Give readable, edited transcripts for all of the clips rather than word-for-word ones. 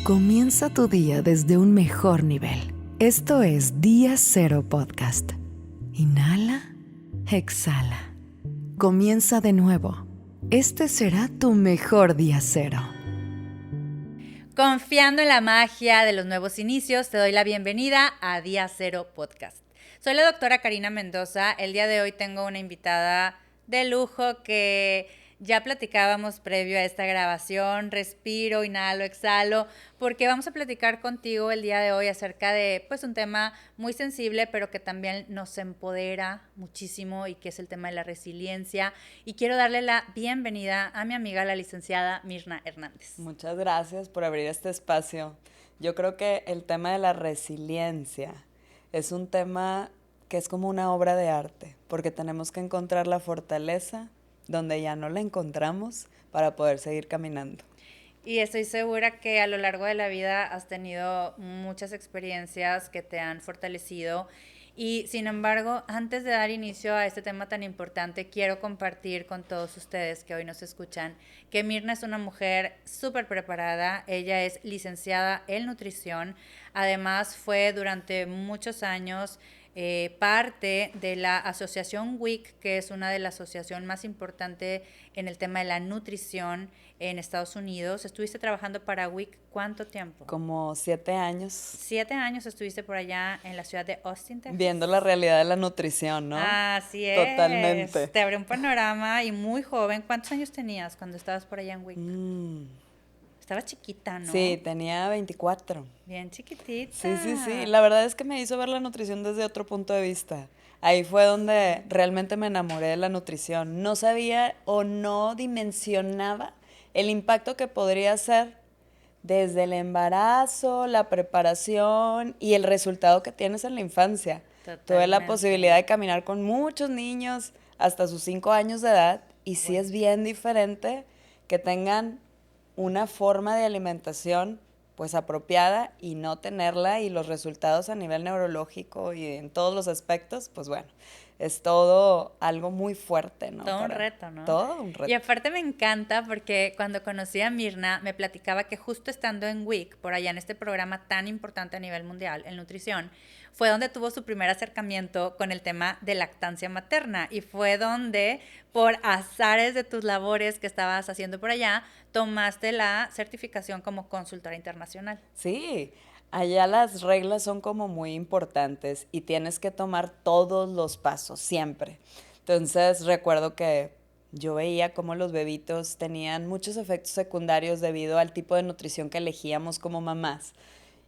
Comienza tu día desde un mejor nivel. Esto es Día Cero Podcast. Inhala, exhala. Comienza de nuevo. Este será tu mejor día cero. Confiando en la magia de los nuevos inicios, te doy la bienvenida a Día Cero Podcast. Soy la doctora Karina Mendoza. El día de hoy tengo una invitada de lujo que ya platicábamos previo a esta grabación. Respiro, inhalo, exhalo, porque vamos a platicar contigo el día de hoy acerca de un tema muy sensible, pero que también nos empodera muchísimo y que es el tema de la resiliencia. Y quiero darle la bienvenida a mi amiga, la licenciada Mirna Hernández. Muchas gracias por abrir este espacio. Yo creo que el tema de la resiliencia es un tema que es como una obra de arte, porque tenemos que encontrar la fortaleza donde ya no la encontramos para poder seguir caminando. Y estoy segura que a lo largo de la vida has tenido muchas experiencias que te han fortalecido. Y sin embargo, antes de dar inicio a este tema tan importante, quiero compartir con todos ustedes que hoy nos escuchan que Mirna es una mujer súper preparada. Ella es licenciada en nutrición. Además, fue durante muchos años parte de la asociación WIC, que es una de las asociaciones más importantes en el tema de la nutrición en Estados Unidos. ¿Estuviste trabajando para WIC cuánto tiempo? Como 7 años. 7 años estuviste por allá en la ciudad de Austin, Texas. Viendo la realidad de la nutrición, ¿no? Así es. Totalmente. Te abrió un panorama y muy joven. ¿Cuántos años tenías cuando estabas por allá en WIC? Estabas chiquita, ¿no? Sí, tenía 24. Bien chiquitita. Sí. La verdad es que me hizo ver la nutrición desde otro punto de vista. Ahí fue donde realmente me enamoré de la nutrición. No sabía o no dimensionaba el impacto que podría ser desde el embarazo, la preparación y el resultado que tienes en la infancia. Totalmente. Tuve la posibilidad de caminar con muchos niños hasta sus 5 años de edad y sí es bien diferente que tengan una forma de alimentación pues apropiada y no tenerla, y los resultados a nivel neurológico y en todos los aspectos, pues bueno, es todo algo muy fuerte, ¿no? Todo un reto, ¿no? Todo un reto. Y aparte me encanta porque cuando conocí a Mirna me platicaba que justo estando en WIC, por allá en este programa tan importante a nivel mundial, en nutrición, fue donde tuvo su primer acercamiento con el tema de lactancia materna, y fue donde, por azares de tus labores que estabas haciendo por allá, tomaste la certificación como consultora internacional. Sí, allá las reglas son como muy importantes y tienes que tomar todos los pasos, siempre. Entonces recuerdo que yo veía cómo los bebitos tenían muchos efectos secundarios debido al tipo de nutrición que elegíamos como mamás.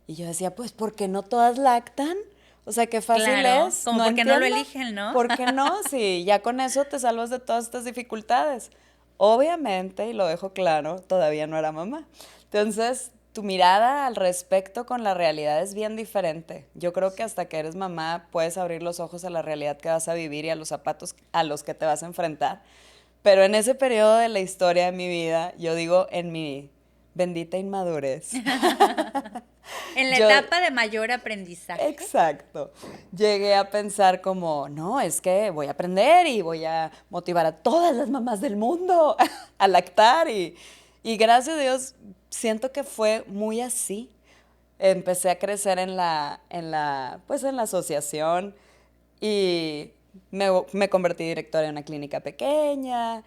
Y yo decía, pues, ¿por qué no todas lactan? O sea, qué fácil claro, es. como porque no lo eligen, ¿no? ¿Por qué no? Sí, ya con eso te salvas de todas estas dificultades. Obviamente, y lo dejo claro, todavía no era mamá. Entonces, tu mirada al respecto con la realidad es bien diferente. Yo creo que hasta que eres mamá puedes abrir los ojos a la realidad que vas a vivir y a los zapatos a los que te vas a enfrentar. Pero en ese periodo de la historia de mi vida, yo digo en mi bendita inmadurez. En la etapa de mayor aprendizaje. Exacto. Llegué a pensar como, no, es que voy a aprender y voy a motivar a todas las mamás del mundo a lactar. Y gracias a Dios, siento que fue muy así. Empecé a crecer en la asociación y me convertí directora de una clínica pequeña.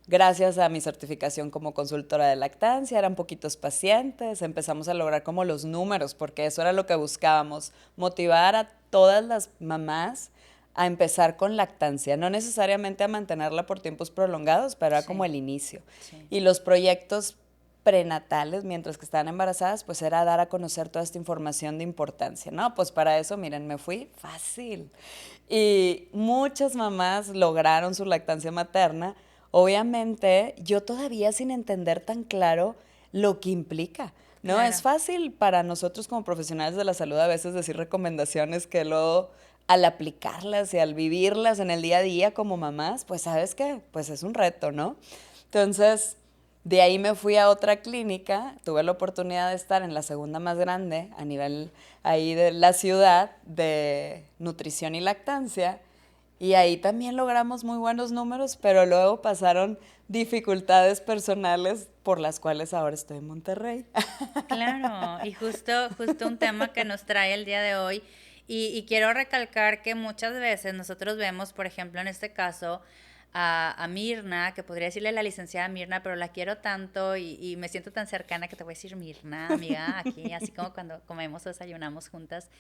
Gracias a mi certificación como consultora de lactancia, eran poquitos pacientes, empezamos a lograr como los números, porque eso era lo que buscábamos, motivar a todas las mamás a empezar con lactancia, no necesariamente a mantenerla por tiempos prolongados, pero era como el inicio. Sí. Y los proyectos prenatales, mientras que estaban embarazadas, pues era dar a conocer toda esta información de importancia, ¿no? Pues para eso, miren, me fui fácil. Y muchas mamás lograron su lactancia materna. Obviamente, yo todavía sin entender tan claro lo que implica, ¿no? Claro. Es fácil para nosotros como profesionales de la salud a veces decir recomendaciones que luego al aplicarlas y al vivirlas en el día a día como mamás, pues ¿sabes qué? Pues es un reto, ¿no? Entonces, de ahí me fui a otra clínica, tuve la oportunidad de estar en la segunda más grande a nivel ahí de la ciudad de nutrición y lactancia. Y ahí también logramos muy buenos números, pero luego pasaron dificultades personales por las cuales ahora estoy en Monterrey. Claro, Y justo un tema que nos trae el día de hoy. Y quiero recalcar que muchas veces nosotros vemos, por ejemplo, en este caso, a Mirna, que podría decirle la licenciada Mirna, pero la quiero tanto y me siento tan cercana que te voy a decir Mirna, amiga, aquí, así como cuando comemos o desayunamos juntas.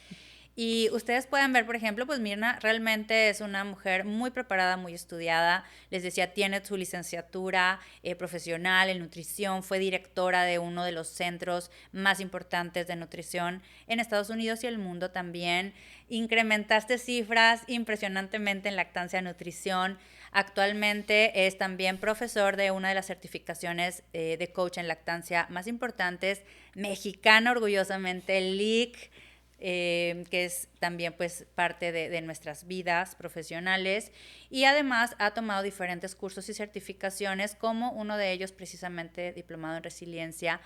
Y ustedes pueden ver, por ejemplo, pues Mirna realmente es una mujer muy preparada, muy estudiada. Les decía, tiene su licenciatura profesional en nutrición, fue directora de uno de los centros más importantes de nutrición en Estados Unidos y el mundo también. Incrementaste cifras impresionantemente en lactancia nutrición. Actualmente es también profesor de una de las certificaciones de coach en lactancia más importantes, mexicana orgullosamente, LIC, que es también pues parte de nuestras vidas profesionales, y además ha tomado diferentes cursos y certificaciones, como uno de ellos precisamente diplomado en resiliencia,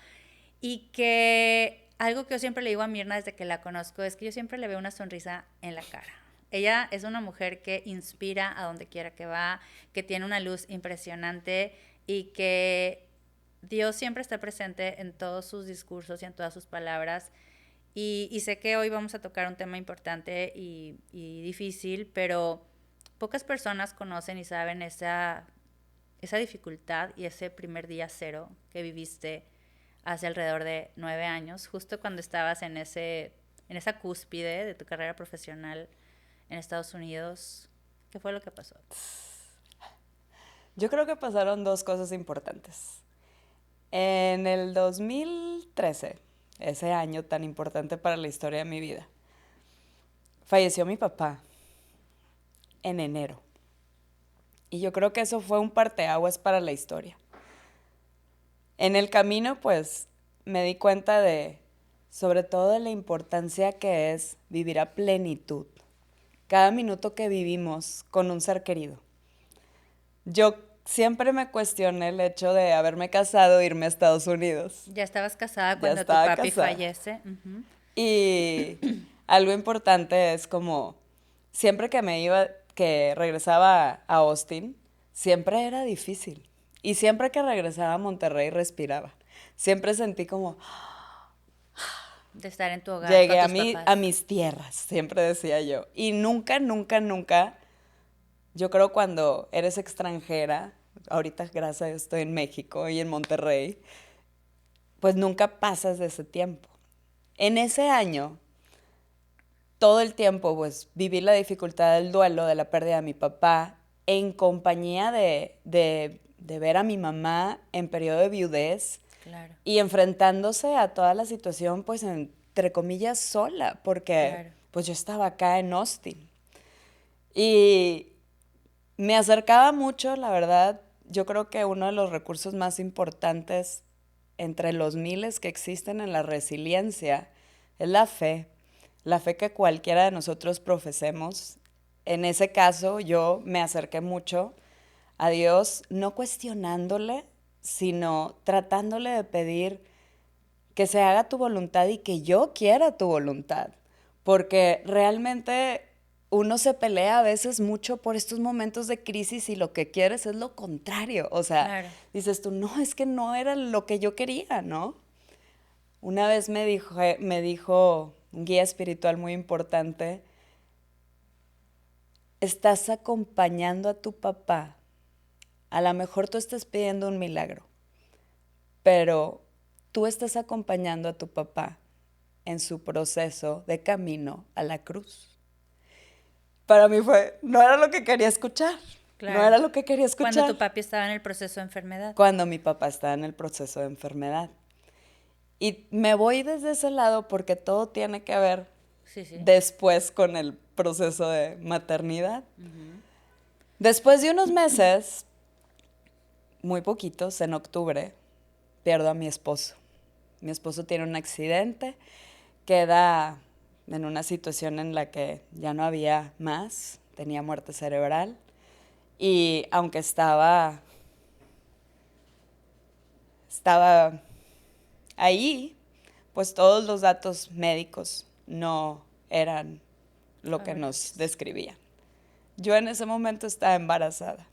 y que algo que yo siempre le digo a Mirna desde que la conozco es que yo siempre le veo una sonrisa en la cara. Ella es una mujer que inspira a donde quiera que va, que tiene una luz impresionante y que Dios siempre está presente en todos sus discursos y en todas sus palabras. Y sé que hoy vamos a tocar un tema importante y difícil, pero pocas personas conocen y saben esa dificultad y ese primer día cero que viviste hace alrededor de 9 años, justo cuando estabas en esa cúspide de tu carrera profesional en Estados Unidos. ¿Qué fue lo que pasó? Yo creo que pasaron dos cosas importantes. En el 2013, ese año tan importante para la historia de mi vida, falleció mi papá en enero. Y yo creo que eso fue un parteaguas para la historia. En el camino, pues, me di cuenta sobre todo de la importancia que es vivir a plenitud cada minuto que vivimos con un ser querido. Yo siempre me cuestioné el hecho de haberme casado e irme a Estados Unidos. Ya estabas casada cuando tu papi fallece. Uh-huh. Y algo importante es como, siempre que regresaba a Austin, siempre era difícil. Y siempre que regresaba a Monterrey respiraba. Siempre sentí como... de estar en tu hogar llegué con tus papás. A mis tierras, siempre decía yo. Y nunca, yo creo cuando eres extranjera, ahorita gracias a Dios estoy en México y en Monterrey, pues nunca pasas de ese tiempo. En ese año, todo el tiempo, pues viví la dificultad del duelo, de la pérdida de mi papá, en compañía de ver a mi mamá en periodo de viudez. Claro. Y enfrentándose a toda la situación, pues, entre comillas, sola, porque claro. pues yo estaba acá en Austin. Y me acercaba mucho, la verdad, yo creo que uno de los recursos más importantes entre los miles que existen en la resiliencia es la fe que cualquiera de nosotros profesemos. En ese caso, yo me acerqué mucho a Dios, no cuestionándole, sino tratándole de pedir que se haga tu voluntad y que yo quiera tu voluntad. Porque realmente uno se pelea a veces mucho por estos momentos de crisis y lo que quieres es lo contrario. O sea, claro. Dices tú, no, es que no era lo que yo quería, ¿no? Una vez me dijo un guía espiritual muy importante, estás acompañando a tu papá. A lo mejor tú estás pidiendo un milagro, pero tú estás acompañando a tu papá en su proceso de camino a la cruz. Para mí no era lo que quería escuchar. Claro. No era lo que quería escuchar. Cuando tu papi estaba en el proceso de enfermedad. Cuando mi papá estaba en el proceso de enfermedad. Y me voy desde ese lado porque todo tiene que ver después con el proceso de maternidad. Uh-huh. Después de unos meses, muy poquitos, en octubre, pierdo a mi esposo. Mi esposo tiene un accidente, queda en una situación en la que ya no había más, tenía muerte cerebral y aunque estaba ahí, pues todos los datos médicos no eran lo que nos describían. Yo en ese momento estaba embarazada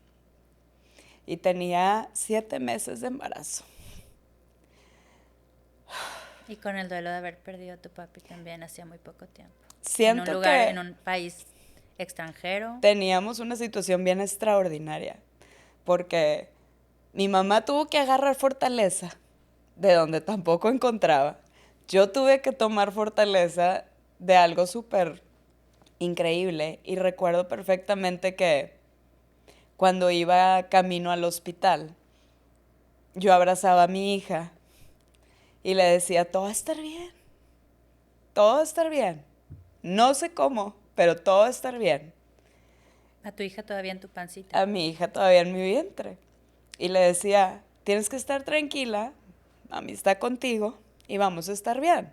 y tenía 7 meses de embarazo. Y con el duelo de haber perdido a tu papi también hacía muy poco tiempo. Siento En un país extranjero. teníamos una situación bien extraordinaria, porque mi mamá tuvo que agarrar fortaleza de donde tampoco encontraba. Yo tuve que tomar fortaleza de algo súper increíble y recuerdo perfectamente que cuando iba camino al hospital, yo abrazaba a mi hija y le decía, todo va a estar bien, todo va a estar bien. No sé cómo, pero todo va a estar bien. A tu hija todavía en tu pancita. A mi hija todavía en mi vientre. Y le decía, tienes que estar tranquila, mami está contigo y vamos a estar bien.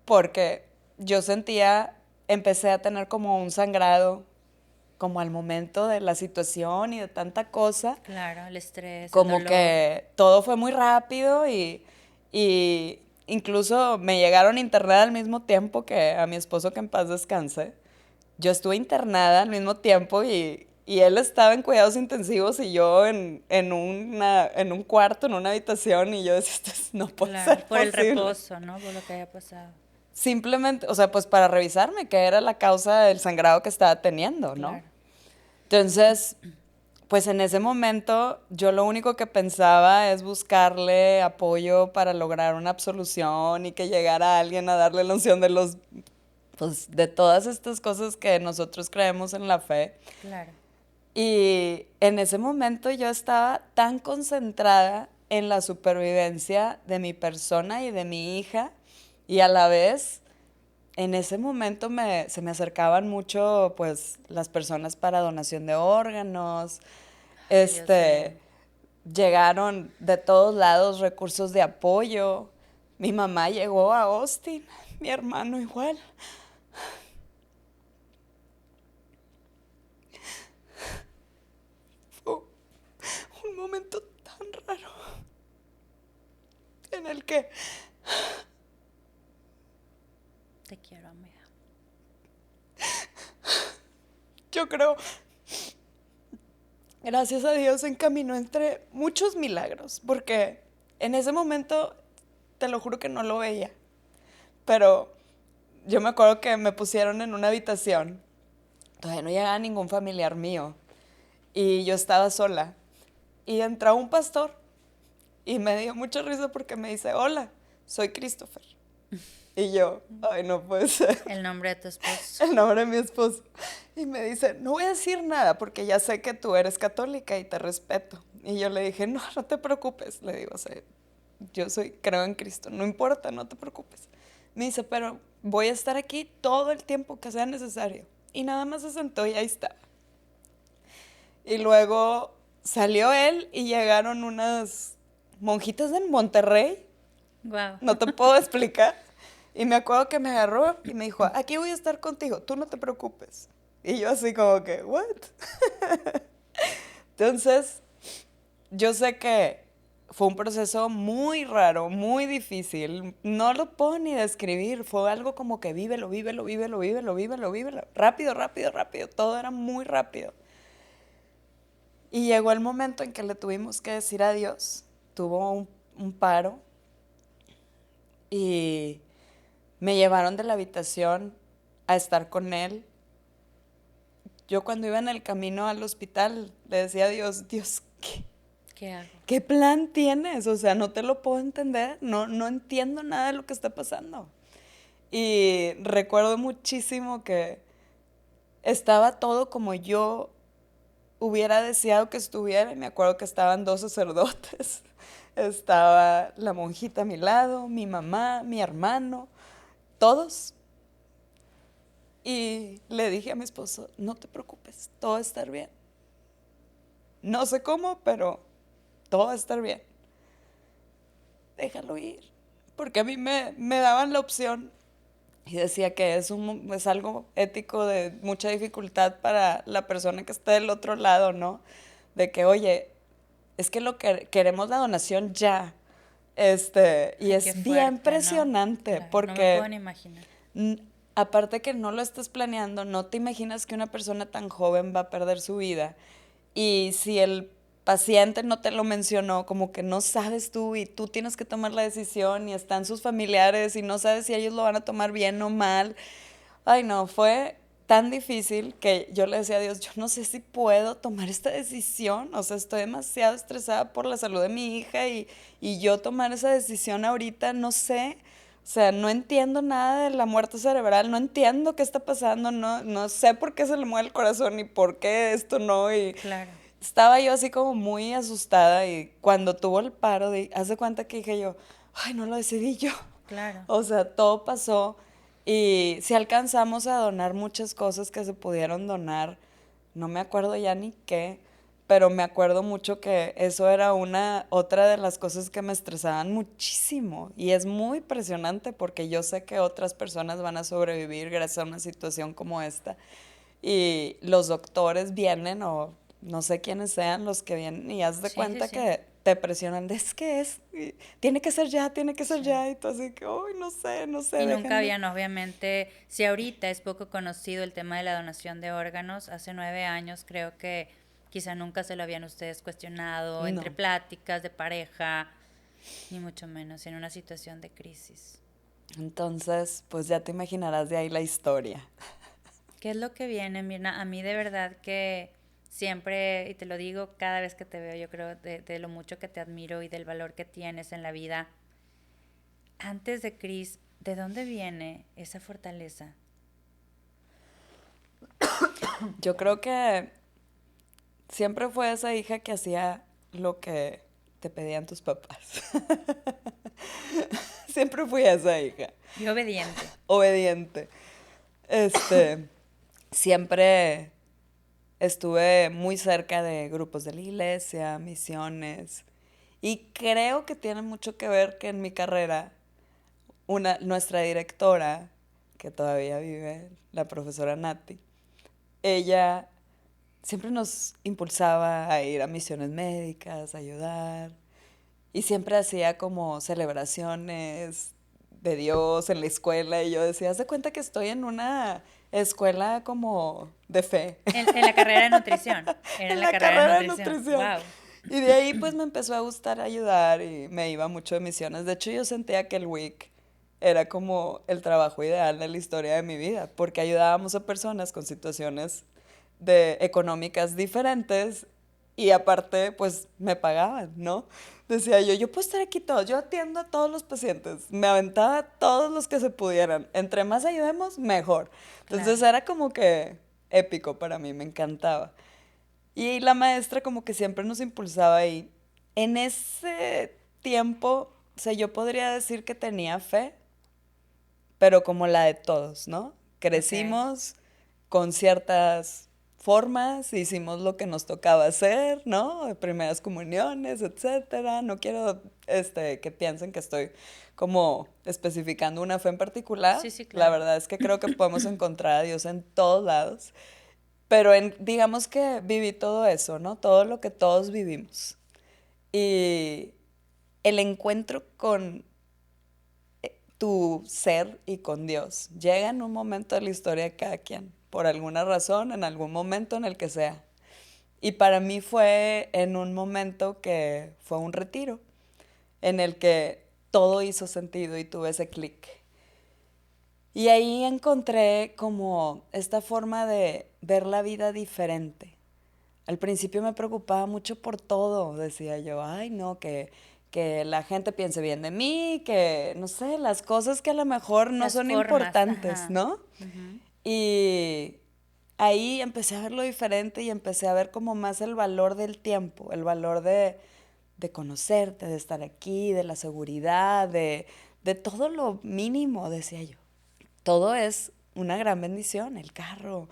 Porque yo sentía, empecé a tener como un sangrado, como al momento de la situación y de tanta cosa. Claro, el estrés, el Como dolor. que todo fue muy rápido y incluso me llegaron a internar al mismo tiempo que a mi esposo, que en paz descanse. Yo estuve internada al mismo tiempo y él estaba en cuidados intensivos y yo en un cuarto, en una habitación, y yo decía, no puede Claro, ser por el posible. reposo, ¿no? Por lo que haya pasado. Simplemente, o sea, pues para revisarme qué era la causa del sangrado que estaba teniendo, ¿no? Claro. Entonces, pues en ese momento yo lo único que pensaba es buscarle apoyo para lograr una absolución y que llegara alguien a darle la unción de los, pues de todas estas cosas que nosotros creemos en la fe. Claro. Y en ese momento yo estaba tan concentrada en la supervivencia de mi persona y de mi hija, y a la vez en ese momento se me acercaban mucho pues las personas para donación de órganos. Ay, Dios mío. Llegaron de todos lados recursos de apoyo. Mi mamá llegó a Austin, mi hermano igual. Fue un momento tan raro en el que Te quiero, amiga. yo creo, gracias a Dios, encaminó entre muchos milagros, porque en ese momento, te lo juro que no lo veía, pero yo me acuerdo que me pusieron en una habitación, todavía no llegaba ningún familiar mío, y yo estaba sola, y entró un pastor, y me dio mucha risa porque me dice, hola, soy Christopher. Y yo, ay, no puede ser. El nombre de tu esposo. El nombre de mi esposo. Y me dice, no voy a decir nada porque ya sé que tú eres católica y te respeto. Y yo le dije, no, no te preocupes. Le digo, o sea, creo en Cristo, no importa, no te preocupes. Me dice, pero voy a estar aquí todo el tiempo que sea necesario. Y nada más se sentó y ahí estaba. Y luego salió él y llegaron unas monjitas de Monterrey. Wow. No te puedo explicar. Y me acuerdo que me agarró y me dijo, aquí voy a estar contigo, tú no te preocupes. Y yo así como que, ¿what? Entonces, yo sé que fue un proceso muy raro, muy difícil. No lo puedo ni describir. Fue algo como que vívelo, vívelo, vívelo, vívelo, vívelo, vívelo. Rápido, rápido, rápido. Todo era muy rápido. Y llegó el momento en que le tuvimos que decir adiós. Tuvo un paro. Y me llevaron de la habitación a estar con él. Yo cuando iba en el camino al hospital le decía a Dios, Dios, ¿Qué hago? ¿qué plan tienes? O sea, no te lo puedo entender, no entiendo nada de lo que está pasando. Y recuerdo muchísimo que estaba todo como yo hubiera deseado que estuviera. Y me acuerdo que estaban dos sacerdotes. Estaba la monjita a mi lado, mi mamá, mi hermano, todos. Y le dije a mi esposo, no te preocupes, todo va a estar bien. No sé cómo, pero todo va a estar bien. Déjalo ir. Porque a mí me daban la opción y decía que es algo ético de mucha dificultad para la persona que está del otro lado, ¿no? De que, oye, es que queremos la donación ya. Y Ay, es qué bien fuerte, ¿no? impresionante Claro, no me porque puedo ni imaginar. aparte que no lo estás planeando, no te imaginas que una persona tan joven va a perder su vida. Y si el paciente no te lo mencionó, como que no sabes tú y tú tienes que tomar la decisión y están sus familiares y no sabes si ellos lo van a tomar bien o mal. Ay, no, fue tan difícil que yo le decía a Dios, yo no sé si puedo tomar esta decisión, o sea, estoy demasiado estresada por la salud de mi hija y yo tomar esa decisión ahorita, no sé, o sea, no entiendo nada de la muerte cerebral, no entiendo qué está pasando, no sé por qué se le mueve el corazón y por qué esto no, y Claro, estaba yo así como muy asustada y cuando tuvo el paro, haz de cuenta que dije yo, ay, no lo decidí yo. claro. O sea, todo pasó y si alcanzamos a donar muchas cosas que se pudieron donar, no me acuerdo ya ni qué, pero me acuerdo mucho que eso era otra de las cosas que me estresaban muchísimo y es muy impresionante porque yo sé que otras personas van a sobrevivir gracias a una situación como esta y los doctores vienen o no sé quiénes sean los que vienen y haz de Sí, sí, cuenta sí. que te presionan, es que tiene que ser ya, tiene que ser Sí. ya, y tú así que, uy, no sé, Y nunca déjenme. habían, obviamente, si ahorita es poco conocido el tema de la donación de órganos, hace 9 años creo que quizá nunca se lo habían ustedes cuestionado entre No. pláticas de pareja, ni mucho menos en una situación de crisis. Entonces, pues ya te imaginarás de ahí la historia. ¿Qué es lo que viene, Mirna? A mí de verdad que siempre, y te lo digo cada vez que te veo, yo creo de lo mucho que te admiro y del valor que tienes en la vida. Antes de Cris, ¿de dónde viene esa fortaleza? Yo creo que siempre fue esa hija que hacía lo que te pedían tus papás. Siempre fui esa hija, Y obediente. obediente. Este, siempre estuve muy cerca de grupos de la iglesia, misiones, y creo que tiene mucho que ver que en mi carrera, nuestra directora, que todavía vive, la profesora Nati, ella siempre nos impulsaba a ir a misiones médicas, a ayudar, y siempre hacía como celebraciones de Dios en la escuela, y yo decía, haz de cuenta que estoy en una escuela como de fe. En la carrera de nutrición. Era en En la la carrera de carrera de nutrición. nutrición. Wow. Y de ahí pues me empezó a gustar ayudar y me iba mucho de misiones. De hecho yo sentía que el WIC era como el trabajo ideal de la historia de mi vida, porque ayudábamos a personas con situaciones económicas diferentes y aparte pues me pagaban, ¿no? Decía yo puedo estar aquí todo, yo atiendo a todos los pacientes, me aventaba a todos los que se pudieran, entre más ayudemos, mejor. Entonces Claro. era como que épico para mí, me encantaba. Y la maestra como que siempre nos impulsaba ahí. En ese tiempo, o sea, yo podría decir que tenía fe, pero como la de todos, ¿no? Ok. Crecimos con ciertas formas, hicimos lo que nos tocaba hacer, ¿no? Primeras comuniones, etcétera. No quiero que piensen que estoy como especificando una fe en particular. Sí, sí, La claro. verdad es que creo que podemos encontrar a Dios en todos lados. Pero digamos que viví todo eso, ¿no? Todo lo que todos vivimos. Y el encuentro con tu ser y con Dios llega en un momento de la historia de cada quien, por alguna razón, en algún momento en el que sea. Y para mí fue en un momento que fue un retiro, en el que todo hizo sentido y tuve ese clic. Y ahí encontré como esta forma de ver la vida diferente. Al principio me preocupaba mucho por todo, decía yo, ay no, que la gente piense bien de mí, que no sé, las cosas que a lo mejor no Las son formas, importantes, ajá. ¿no? Ujú. Y ahí empecé a verlo diferente y empecé a ver como más el valor del tiempo, el valor de conocerte, de estar aquí, de la seguridad, de todo lo mínimo, decía yo. Todo es una gran bendición, el carro,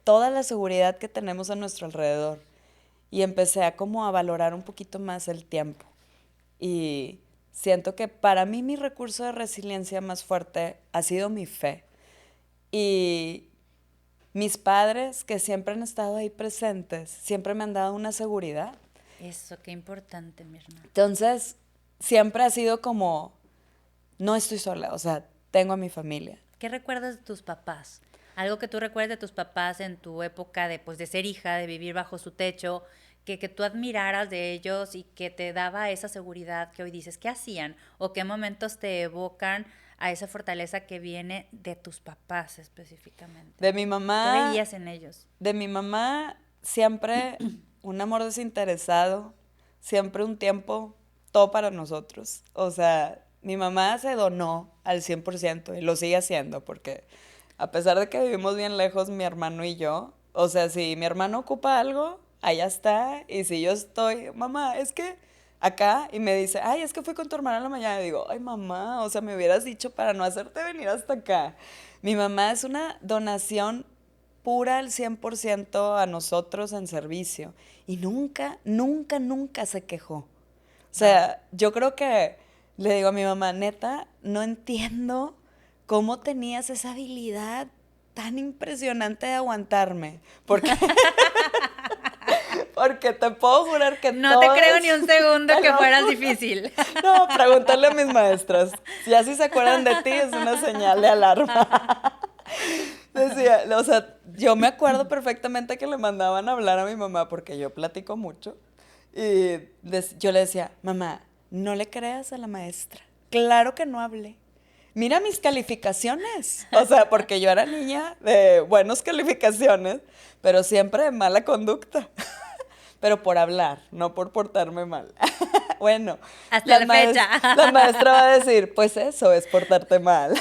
toda la seguridad que tenemos a nuestro alrededor. Y empecé a como a valorar un poquito más el tiempo. Y siento que para mí mi recurso de resiliencia más fuerte ha sido mi fe. Y mis padres, que siempre han estado ahí presentes, siempre me han dado una seguridad. Eso, qué importante, Mirna. Entonces, siempre ha sido como, no estoy sola, o sea, tengo a mi familia. ¿Qué recuerdas de tus papás? Algo que tú recuerdes de tus papás en tu época de, pues, de ser hija, de vivir bajo su techo, que tú admiraras de ellos y que te daba esa seguridad que hoy dices, ¿qué hacían? ¿O qué momentos te evocan a esa fortaleza que viene de tus papás específicamente? De mi ¿Qué mamá, veías en ellos? de mi mamá siempre un amor desinteresado, siempre un tiempo, todo para nosotros. O sea, mi mamá se donó al 100% y lo sigue haciendo porque a pesar de que vivimos bien lejos, mi hermano y yo, o sea, si mi hermano ocupa algo, allá está. Y si yo estoy, mamá, es que acá, y me dice, ay, es que fui con tu hermana en la mañana, y digo, ay, mamá, o sea, me hubieras dicho para no hacerte venir hasta acá. Mi mamá es una donación pura al 100% a nosotros en servicio. Y nunca, nunca, nunca se quejó. O Wow. sea, yo creo que le digo a mi mamá, neta, no entiendo cómo tenías esa habilidad tan impresionante de aguantarme. Porque, porque te puedo jurar que No te creo todas, ni un segundo te que lo fueras juro. difícil. No, pregúntale a mis maestras. Si así se acuerdan de ti, es una señal de alarma. Decía, o sea, yo me acuerdo perfectamente que le mandaban a hablar a mi mamá porque yo platico mucho. Y yo le decía, mamá, no le creas a la maestra. Claro que no hablé. Mira mis calificaciones. O sea, porque yo era niña de buenas calificaciones, pero siempre de mala conducta. Pero por hablar, no por portarme mal. Bueno, Hasta la fecha. la maestra va a decir, pues eso es portarte mal.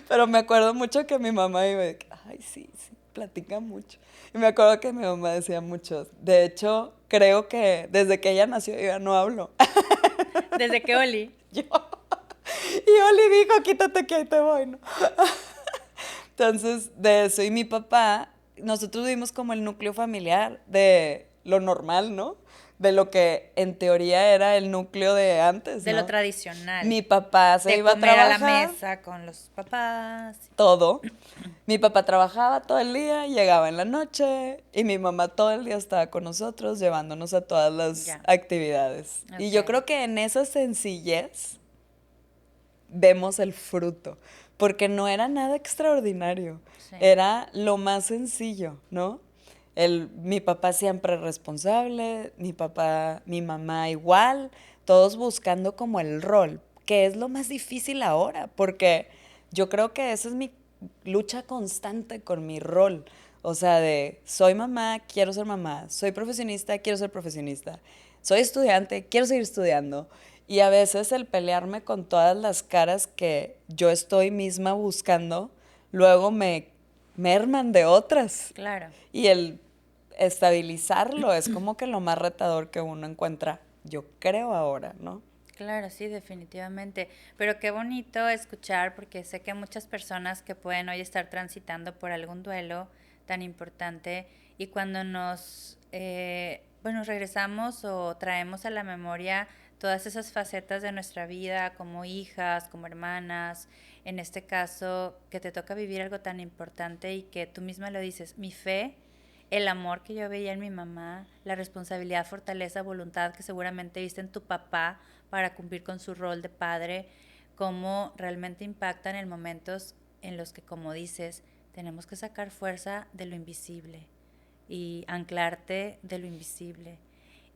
Pero me acuerdo mucho que mi mamá iba, ay, sí, sí, platica mucho. Y me acuerdo que mi mamá decía mucho. De hecho, creo que desde que ella nació yo ya no hablo. Desde que Oli. Yo. Y Oli dijo, quítate que ahí te voy, ¿no? Entonces, de eso. Y mi papá, nosotros vimos como el núcleo familiar de lo normal, ¿no? De lo que en teoría era el núcleo de antes, De lo ¿no? tradicional. Mi papá se De iba a comer a la trabajar, mesa con los papás. todo. Mi papá trabajaba todo el día, llegaba en la noche y mi mamá todo el día estaba con nosotros, llevándonos a todas las Ya. actividades. Y yo Ok. creo que en esa sencillez vemos el fruto, porque no era nada extraordinario, Sí. era lo más sencillo, ¿no? Mi papá siempre responsable, mi mamá igual, todos buscando como el rol, que es lo más difícil ahora, porque yo creo que esa es mi lucha constante con mi rol. O sea, de soy mamá, quiero ser mamá, soy profesionista, quiero ser profesionista, soy estudiante, quiero seguir estudiando. Y a veces el pelearme con todas las caras que yo estoy misma buscando, luego me merman de otras. Claro. Y el estabilizarlo es como que lo más retador que uno encuentra, yo creo ahora, ¿no? Claro, sí, definitivamente. Pero qué bonito escuchar, porque sé que muchas personas que pueden hoy estar transitando por algún duelo tan importante y cuando bueno, regresamos o traemos a la memoria todas esas facetas de nuestra vida como hijas, como hermanas, en este caso que te toca vivir algo tan importante y que tú misma lo dices, mi fe, el amor que yo veía en mi mamá, la responsabilidad, fortaleza, voluntad que seguramente viste en tu papá para cumplir con su rol de padre, cómo realmente impactan en momentos en los que, como dices, tenemos que sacar fuerza de lo invisible y anclarte de lo invisible.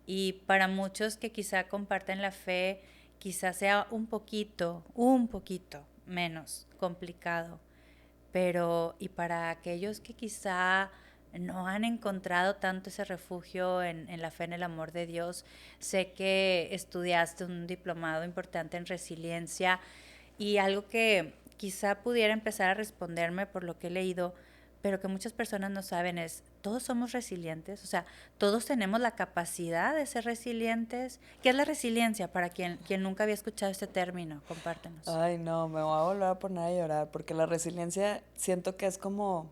Y para muchos que quizá comparten la fe, quizá sea un poquito menos complicado, pero y para aquellos que quizá no han encontrado tanto ese refugio en la fe, en el amor de Dios, sé que estudiaste un diplomado importante en resiliencia y algo que quizá pudiera empezar a responderme por lo que he leído, pero que muchas personas no saben es, todos somos resilientes, o sea, todos tenemos la capacidad de ser resilientes. ¿Qué es la resiliencia para quien nunca había escuchado este término? Compártenos. Ay, no, me voy a volver a poner a llorar, porque la resiliencia siento que es como,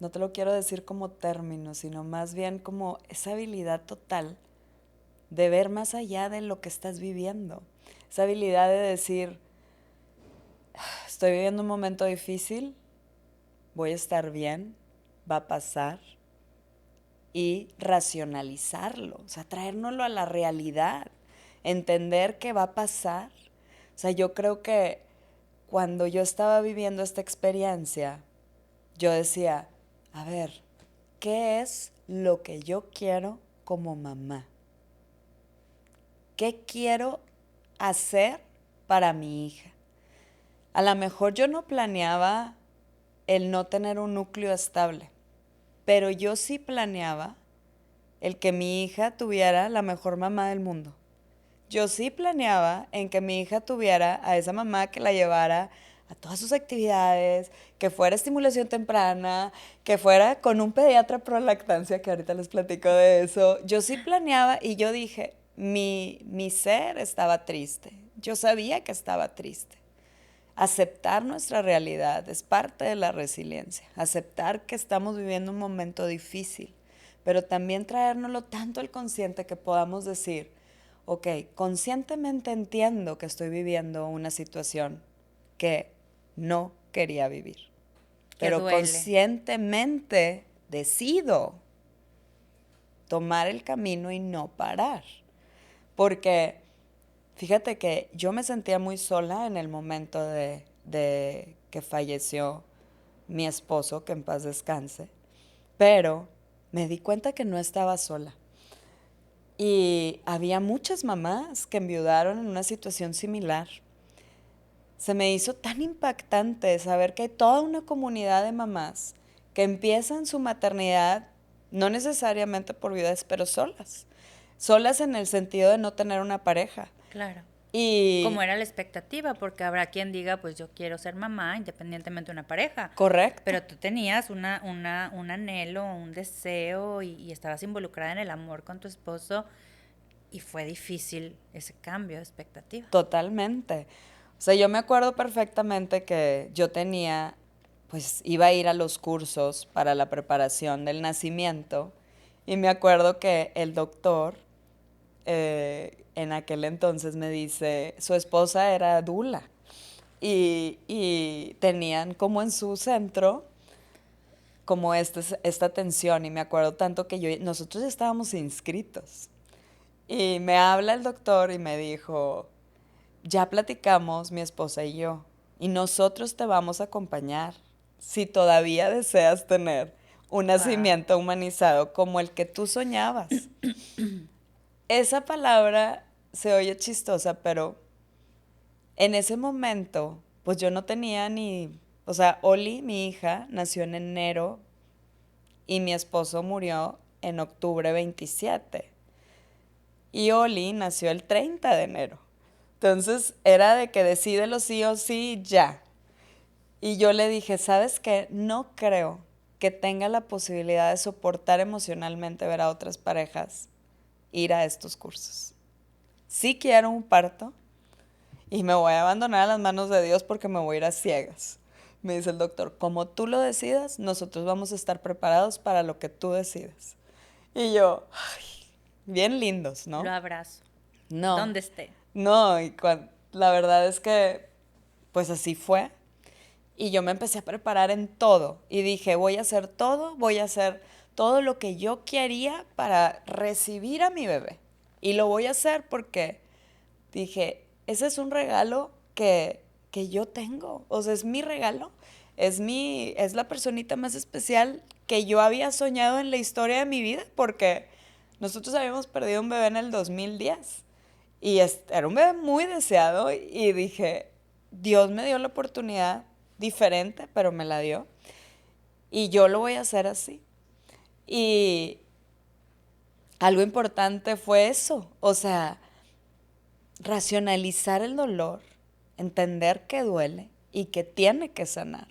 no te lo quiero decir como término, sino más bien como esa habilidad total de ver más allá de lo que estás viviendo. Esa habilidad de decir, estoy viviendo un momento difícil, voy a estar bien, va a pasar, y racionalizarlo, o sea, traérnoslo a la realidad, entender que va a pasar. O sea, yo creo que cuando yo estaba viviendo esta experiencia, yo decía, a ver, ¿qué es lo que yo quiero como mamá? ¿Qué quiero hacer para mi hija? A lo mejor yo no planeaba el no tener un núcleo estable, pero yo sí planeaba el que mi hija tuviera la mejor mamá del mundo. Yo sí planeaba en que mi hija tuviera a esa mamá que la llevara a todas sus actividades, que fuera estimulación temprana, que fuera con un pediatra pro lactancia, que ahorita les platico de eso. Yo sí planeaba y yo dije, mi ser estaba triste. Yo sabía que estaba triste. Aceptar nuestra realidad es parte de la resiliencia. Aceptar que estamos viviendo un momento difícil, pero también traérnoslo tanto al consciente que podamos decir, ok, conscientemente entiendo que estoy viviendo una situación que no quería vivir, Que pero duele. conscientemente decido tomar el camino y no parar. Porque fíjate que yo me sentía muy sola en el momento de que falleció mi esposo, que en paz descanse, pero me di cuenta que no estaba sola. Y había muchas mamás que enviudaron en una situación similar. Se me hizo tan impactante saber que hay toda una comunidad de mamás que empiezan su maternidad, no necesariamente por viudas, pero solas. Solas en el sentido de no tener una pareja. Claro. Y Como era la expectativa, porque habrá quien diga, pues yo quiero ser mamá independientemente de una pareja. correcto. Pero tú tenías un anhelo, un deseo y estabas involucrada en el amor con tu esposo y fue difícil ese cambio de expectativa. Totalmente. O sea, yo me acuerdo perfectamente que yo tenía, pues iba a ir a los cursos para la preparación del nacimiento y me acuerdo que el doctor en aquel entonces me dice, su esposa era dula y tenían como en su centro como esta tensión y me acuerdo tanto que nosotros ya estábamos inscritos y me habla el doctor y me dijo, ya platicamos mi esposa y yo, y nosotros te vamos a acompañar si todavía deseas tener un Wow. nacimiento humanizado como el que tú soñabas. Esa palabra se oye chistosa, pero en ese momento, pues yo no tenía o sea, Oli, mi hija, nació en enero y mi esposo murió en octubre 27. Y Oli nació el 30 de enero. Entonces era de que decídelo sí o sí ya. Y yo le dije, ¿sabes qué? No creo que tenga la posibilidad de soportar emocionalmente ver a otras parejas ir a estos cursos. Sí quiero un parto y me voy a abandonar a las manos de Dios porque me voy a ir a ciegas. Me dice el doctor, como tú lo decidas, nosotros vamos a estar preparados para lo que tú decidas. Y yo, ay, bien lindos, Lo ¿no? abrazo. No, Donde esté. no, la verdad es que pues así fue. Y yo me empecé a preparar en todo. Y dije, voy a hacer todo lo que yo quería para recibir a mi bebé. Y lo voy a hacer porque dije, ese es un regalo que yo tengo. O sea, es mi regalo. Es la personita más especial que yo había soñado en la historia de mi vida. Porque nosotros habíamos perdido un bebé en el 2010. Y era un bebé muy deseado y dije, Dios me dio la oportunidad diferente, pero me la dio. Y yo lo voy a hacer así. Y algo importante fue eso, o sea, racionalizar el dolor, entender que duele y que tiene que sanar,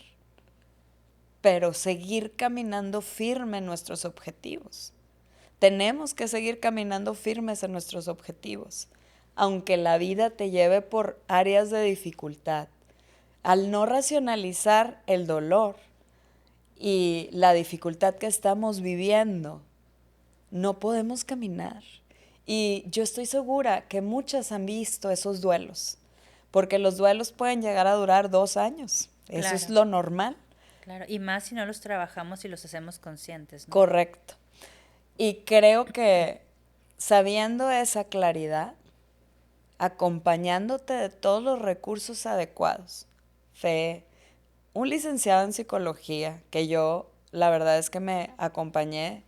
pero seguir caminando firme en nuestros objetivos. Tenemos que seguir caminando firmes en nuestros objetivos, aunque la vida te lleve por áreas de dificultad. Al no racionalizar el dolor y la dificultad que estamos viviendo, no podemos caminar. Y yo estoy segura que muchas han visto esos duelos, porque los duelos pueden llegar a durar 2 años. Eso es Claro, lo normal. claro. Y más si no los trabajamos y los hacemos conscientes, ¿no? Correcto. Y creo que sabiendo esa claridad, acompañándote de todos los recursos adecuados, fe, un licenciado en psicología, que yo la verdad es que me acompañé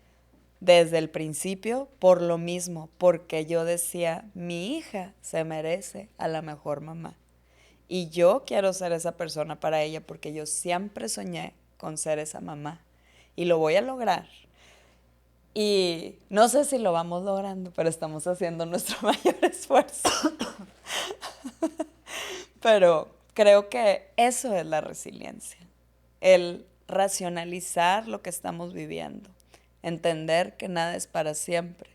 desde el principio por lo mismo, porque yo decía, mi hija se merece a la mejor mamá. Y yo quiero ser esa persona para ella porque yo siempre soñé con ser esa mamá. Y lo voy a lograr. Y no sé si lo vamos logrando, pero estamos haciendo nuestro mayor esfuerzo. Pero creo que eso es la resiliencia, el racionalizar lo que estamos viviendo, entender que nada es para siempre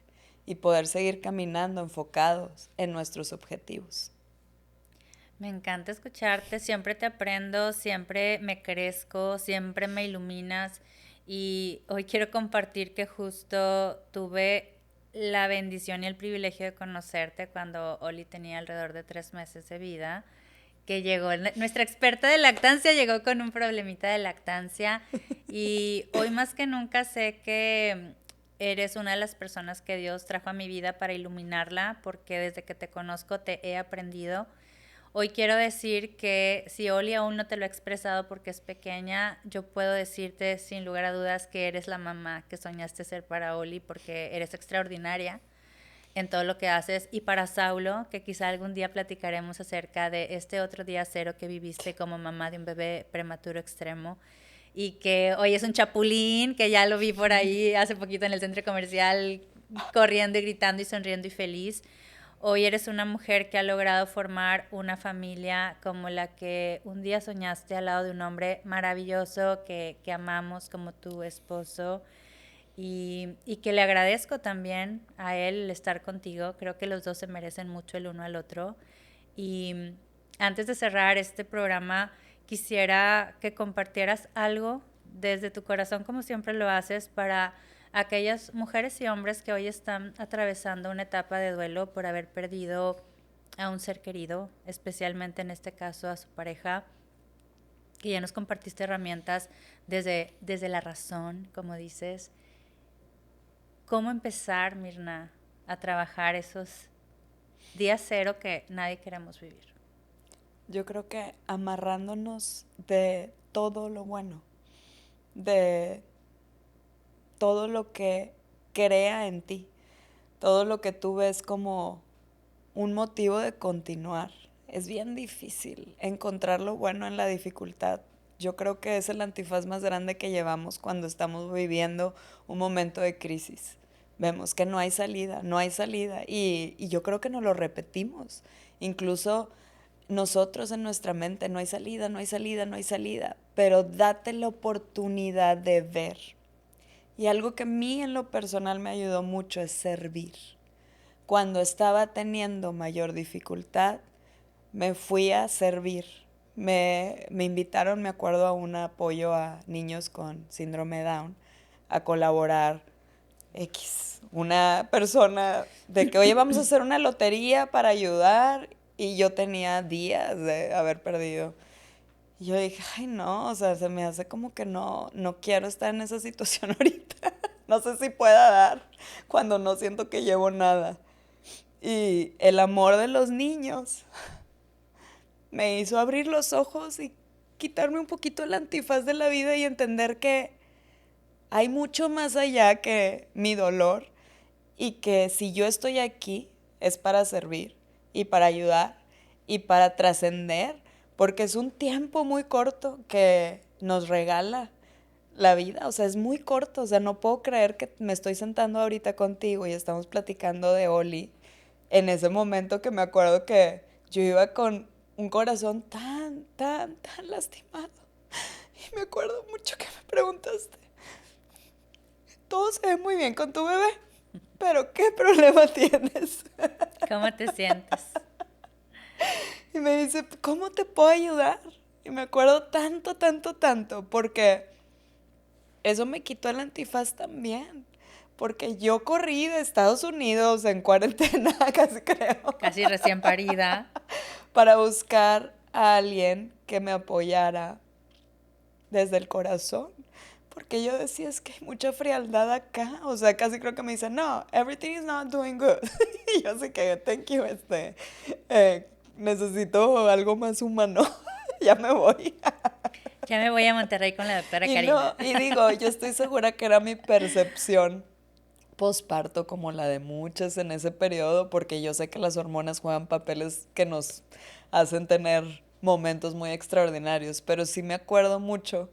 y poder seguir caminando enfocados en nuestros objetivos. Me encanta escucharte, siempre te aprendo, siempre me crezco, siempre me iluminas y hoy quiero compartir que justo tuve la bendición y el privilegio de conocerte cuando Oli tenía alrededor de 3 meses de vida, que llegó, nuestra experta de lactancia llegó con un problemita de lactancia y hoy más que nunca sé que eres una de las personas que Dios trajo a mi vida para iluminarla, porque desde que te conozco te he aprendido. Hoy quiero decir que si Oli aún no te lo ha expresado porque es pequeña, yo puedo decirte sin lugar a dudas que eres la mamá que soñaste ser para Oli porque eres extraordinaria en todo lo que haces. Y para Saulo, que quizá algún día platicaremos acerca de este otro día cero que viviste como mamá de un bebé prematuro extremo y que hoy es un chapulín, que ya lo vi por ahí hace poquito en el centro comercial corriendo y gritando y sonriendo y feliz. Hoy eres una mujer que ha logrado formar una familia como la que un día soñaste al lado de un hombre maravilloso que amamos como tu esposo y que le agradezco también a él el estar contigo. Creo que los dos se merecen mucho el uno al otro. Y antes de cerrar este programa, quisiera que compartieras algo desde tu corazón, como siempre lo haces, para aquellas mujeres y hombres que hoy están atravesando una etapa de duelo por haber perdido a un ser querido, especialmente en este caso a su pareja, que ya nos compartiste herramientas desde la razón, como dices. ¿Cómo empezar, Mirna, a trabajar esos días cero que nadie queremos vivir? Yo creo que amarrándonos de todo lo bueno, de todo lo que crea en ti, todo lo que tú ves como un motivo de continuar. Es bien difícil encontrar lo bueno en la dificultad. Yo creo que es el antifaz más grande que llevamos cuando estamos viviendo un momento de crisis. Vemos que no hay salida, no hay salida. Y yo creo que nos lo repetimos. Incluso nosotros en nuestra mente, no hay salida, no hay salida, no hay salida. Pero date la oportunidad de ver. Y algo que a mí en lo personal me ayudó mucho es servir. Cuando estaba teniendo mayor dificultad, me fui a servir. Me invitaron, me acuerdo, a un apoyo a niños con síndrome de Down, a colaborar. Una persona de que, oye, vamos a hacer una lotería para ayudar, y yo tenía días de haber perdido. Y yo dije, ay no, o sea, se me hace como que no quiero estar en esa situación ahorita. No sé si pueda dar cuando no siento que llevo nada. Y el amor de los niños me hizo abrir los ojos y quitarme un poquito el antifaz de la vida y entender que hay mucho más allá que mi dolor y que si yo estoy aquí es para servir y para ayudar y para trascender, porque es un tiempo muy corto que nos regala la vida, o sea, es muy corto, o sea, no puedo creer que me estoy sentando ahorita contigo y estamos platicando de Oli en ese momento que me acuerdo que yo iba con un corazón tan lastimado. Y me acuerdo mucho que me preguntaste, todo se ve muy bien con tu bebé, pero ¿qué problema tienes? ¿Cómo te sientes? Y me dice, ¿cómo te puedo ayudar? Y me acuerdo tanto, porque eso me quitó el antifaz también. Porque yo corrí de Estados Unidos en cuarentena, casi creo. Casi recién parida. Para buscar a alguien que me apoyara desde el corazón. Porque yo decía, es que hay mucha frialdad acá. O sea, casi creo que me dicen, no, everything is not doing good. Y yo así que, thank you, necesito algo más humano. Ya me voy. Ya me voy a Monterrey con la doctora Y Karina. no, y digo, yo estoy segura que era mi percepción posparto como la de muchas en ese periodo, porque yo sé que las hormonas juegan papeles que nos hacen tener momentos muy extraordinarios, pero sí me acuerdo mucho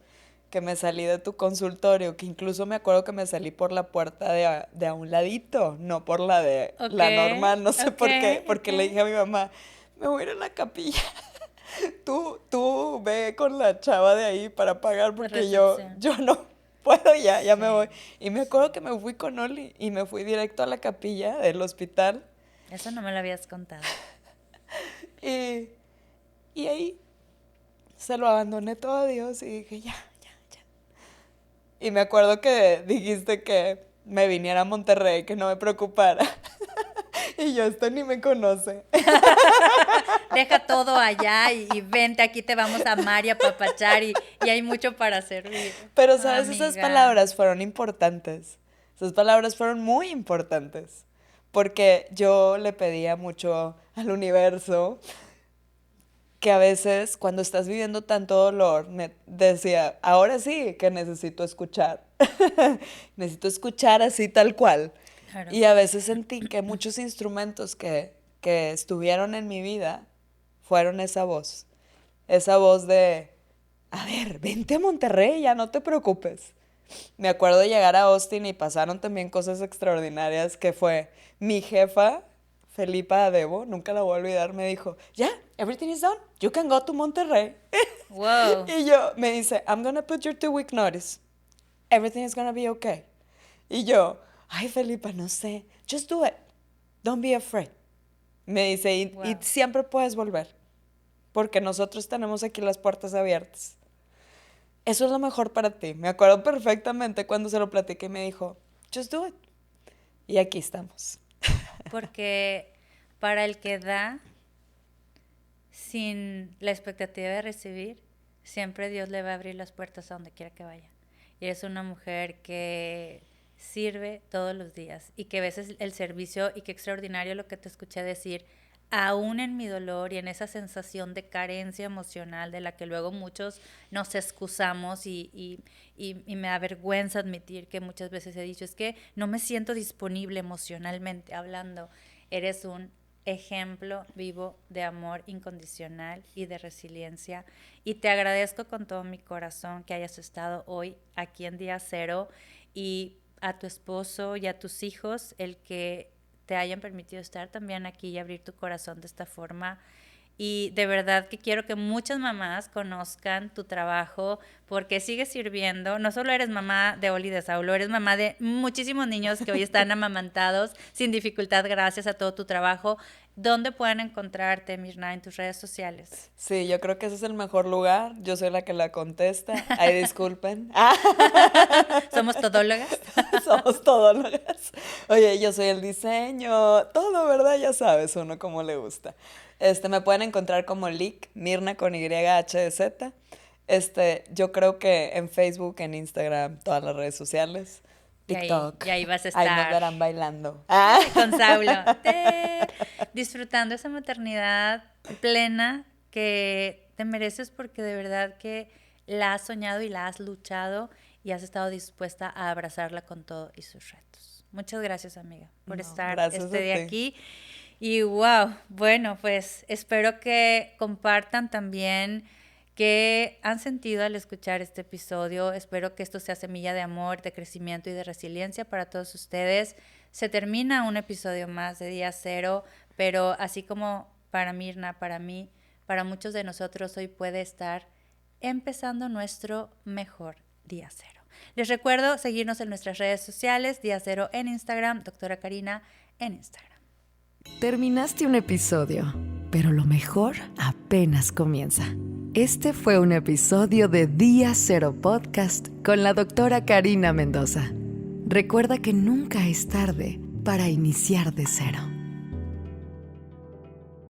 que me salí de tu consultorio, que incluso me acuerdo que me salí por la puerta de a un ladito, no por la de Ok, la normal, no sé ok, por qué, porque le ok. dije a mi mamá, me voy a ir a la capilla. Tú ve con la chava de ahí para pagar De porque recepción. yo no puedo, ya me voy. Sí. Y me acuerdo que me fui con Oli y me fui directo a la capilla del hospital Eso no me lo habías contado. y, y ahí se lo abandoné todo a Dios y dije, ya. Y me acuerdo que dijiste que me viniera a Monterrey, que no me preocupara. Y yo, esto ni me conoce. Deja todo allá y vente, aquí te vamos a amar y a apapachar y hay mucho para servir. Pero, Ah, ¿sabes? Esas amiga. palabras fueron importantes. Esas palabras fueron muy importantes. Porque yo le pedía mucho al universo que a veces cuando estás viviendo tanto dolor, decía, ahora sí que necesito escuchar. Necesito escuchar así tal cual. Claro. Y a veces sentí que muchos instrumentos que estuvieron en mi vida fueron esa voz. Esa voz de, a ver, vente a Monterrey, ya no te preocupes. Me acuerdo de llegar a Austin y pasaron también cosas extraordinarias que fue mi jefa, Felipa Adebo, nunca la voy a olvidar, me dijo, ya, everything is done, you can go to Monterrey. Wow. Y yo, me dice, I'm gonna put your 2-week notice. Everything is gonna be okay. Y yo, ay Felipa, no sé, just do it. Don't be afraid. Me dice, y Wow. siempre puedes volver, porque nosotros tenemos aquí las puertas abiertas. Eso es lo mejor para ti. Me acuerdo perfectamente cuando se lo platiqué y me dijo, just do it. Y aquí estamos. Porque para el que da sin la expectativa de recibir, siempre Dios le va a abrir las puertas a donde quiera que vaya. Y eres una mujer que sirve todos los días y que ves el servicio y qué extraordinario lo que te escuché decir, aún en mi dolor y en esa sensación de carencia emocional de la que luego muchos nos excusamos y me da vergüenza admitir que muchas veces he dicho, es que no me siento disponible emocionalmente hablando. Eres un ejemplo vivo de amor incondicional y de resiliencia y te agradezco con todo mi corazón que hayas estado hoy aquí en Día Cero y a tu esposo y a tus hijos el que te hayan permitido estar también aquí y abrir tu corazón de esta forma. Y de verdad que quiero que muchas mamás conozcan tu trabajo porque sigues sirviendo. No solo eres mamá de Oli y de Saulo, eres mamá de muchísimos niños que hoy están amamantados sin dificultad gracias a todo tu trabajo. ¿Dónde pueden encontrarte, Mirna, en tus redes sociales? Sí, yo creo que ese es el mejor lugar. Yo soy la que la contesta. Ay, disculpen. ¿Somos todólogas? Somos todólogas. Oye, yo soy el diseño, todo, ¿verdad? Ya sabes, uno como le gusta. Me pueden encontrar como Lick, Mirna con YHZ. Yo creo que en Facebook, en Instagram, todas las redes sociales, TikTok. Y ahí vas a Ahí nos estar. verán bailando. Con Saulo. Disfrutando esa maternidad plena que te mereces porque de verdad que la has soñado y la has luchado y has estado dispuesta a abrazarla con todo y sus retos. Muchas gracias, amiga, por estar gracias este a día ti. aquí. Y wow, bueno, pues espero que compartan también qué han sentido al escuchar este episodio. Espero que esto sea semilla de amor, de crecimiento y de resiliencia para todos ustedes. Se termina un episodio más de Día Cero, pero así como para Mirna, para mí, para muchos de nosotros hoy puede estar empezando nuestro mejor Día Cero. Les recuerdo seguirnos en nuestras redes sociales, Día Cero en Instagram, Doctora Karina en Instagram. Terminaste un episodio, pero lo mejor apenas comienza. Este fue un episodio de Día Cero Podcast con la doctora Karina Mendoza. Recuerda que nunca es tarde para iniciar de cero.